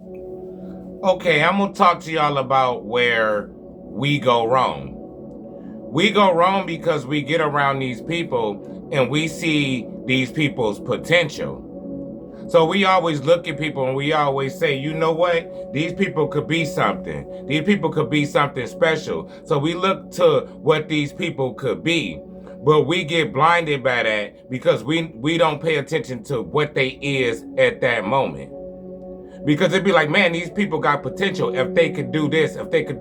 Okay, I'm gonna talk to y'all about where we go wrong. We go wrong because we get around these people and we see these people's potential. So we always look at people and we always say, you know what? These people could be something. These people could be something special. So we look to what these people could be. But we get blinded by that because we don't pay attention to what they is at that moment. Because it'd be like, man, these people got potential if they could do this, if they could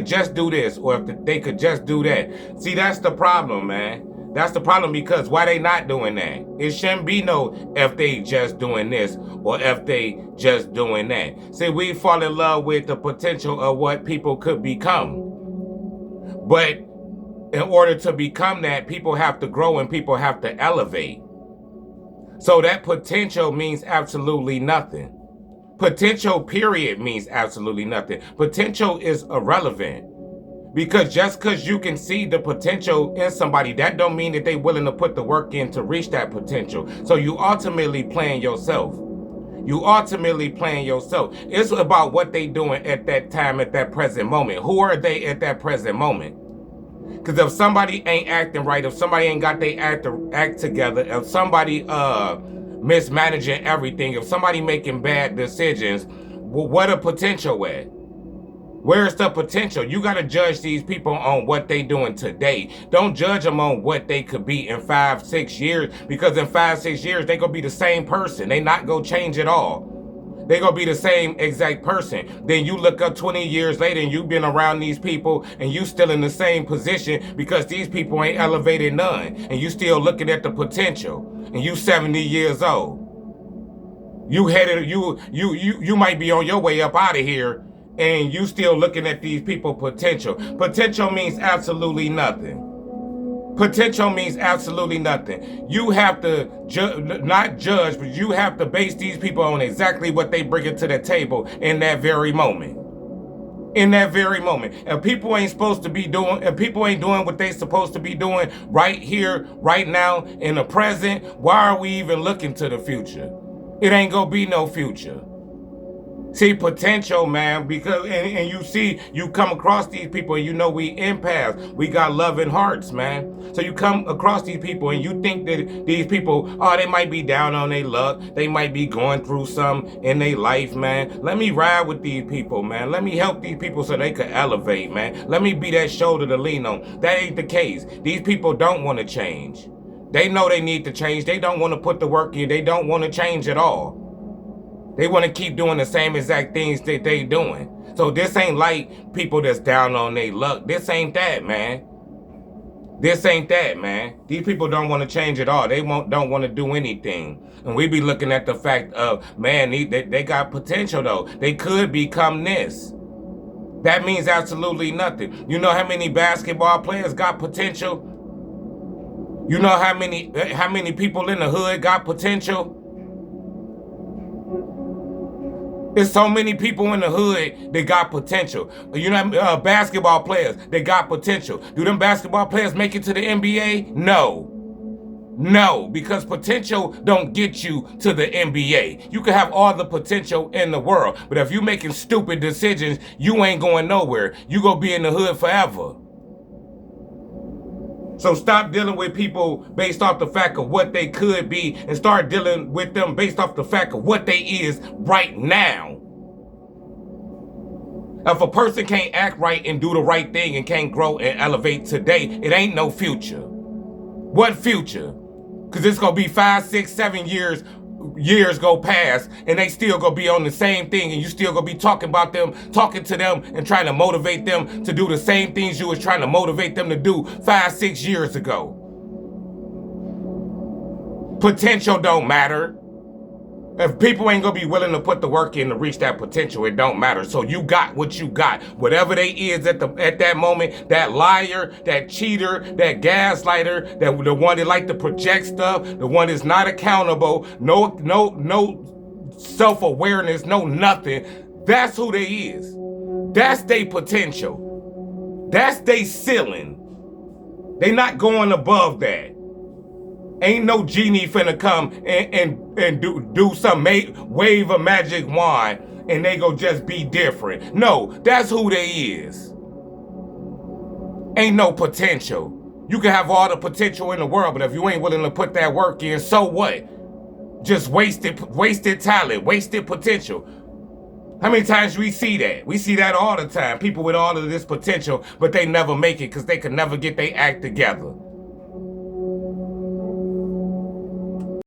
just do this, or if they could just do that. See, that's the problem, man. That's the problem because why they not doing that? It shouldn't be no if they just doing this or if they just doing that. See, we fall in love with the potential of what people could become. But in order to become that, people have to grow and people have to elevate. So that potential means absolutely nothing. Potential, period, means absolutely nothing. Potential is irrelevant. Because just because you can see the potential in somebody, that don't mean that they willing to put the work in to reach that potential. So you ultimately playing yourself. You ultimately playing yourself. It's about what they doing at that time, at that present moment. Who are they at that present moment? Because if somebody ain't acting right, if somebody ain't got their act together, if somebody mismanaging everything, if somebody making bad decisions, what a potential at? Where's the potential? You got to judge these people on what they doing today. Don't judge them on what they could be in 5-6 years, because in 5-6 years, they going to be the same person. They not going to change at all. They gonna be the same exact person. Then you look up 20 years later and you've been around these people and you still in the same position because these people ain't elevated none. And you still looking at the potential. And you 70 years old. You might be on your way up out of here and you still looking at these people potential. Potential means absolutely nothing. Potential means absolutely nothing. You have to not judge, but you have to base these people on exactly what they bring to the table in that very moment. In that very moment. If people ain't supposed to be doing, if people ain't doing what they supposed to be doing right here, right now, in the present, why are we even looking to the future? It ain't gonna be no future. See, potential, man, because and you see, you come across these people and you know we empaths. We got loving hearts, man. So you come across these people and you think that these people, oh, they might be down on their luck. They might be going through something in their life, man. Let me ride with these people, man. Let me help these people so they could elevate, man. Let me be that shoulder to lean on. That ain't the case. These people don't want to change. They know they need to change. They don't want to put the work in. They don't want to change at all. They want to keep doing the same exact things that they doing. So this ain't like people that's down on their luck. This ain't that, man. This ain't that, man. These people don't want to change at all. They don't want to do anything. And we be looking at the fact of, man, they got potential though. They could become this. That means absolutely nothing. You know how many basketball players got potential? You know how many people in the hood got potential? There's so many people in the hood that got potential. You know, basketball players that got potential. Do them basketball players make it to the NBA? No. No, because potential don't get you to the NBA. You can have all the potential in the world, but if you making stupid decisions, you ain't going nowhere. You gonna be in the hood forever. So stop dealing with people based off the fact of what they could be and start dealing with them based off the fact of what they is right now. If a person can't act right and do the right thing and can't grow and elevate today, it ain't no future. What future? Because it's going to be 5, 6, 7 years go past and they still gonna be on the same thing and you still gonna be talking to them and trying to motivate them to do the same things you was trying to motivate them to do 5, 6 years ago. Potential don't matter. If people ain't gonna be willing to put the work in to reach that potential, it don't matter. So you got what you got. Whatever they is at that moment, that liar, that cheater, that gaslighter, that the one that like to project stuff, the one that's not accountable, no self-awareness, no nothing. That's who they is. That's their potential. That's their ceiling. They not going above that. Ain't no genie finna come and do some wave a magic wand and they go just be different. No, that's who they is. Ain't no potential. You can have all the potential in the world, but if you ain't willing to put that work in, so what? Just wasted talent, wasted potential. How many times we see that? We see that all the time. People with all of this potential, but they never make it because they can never get their act together.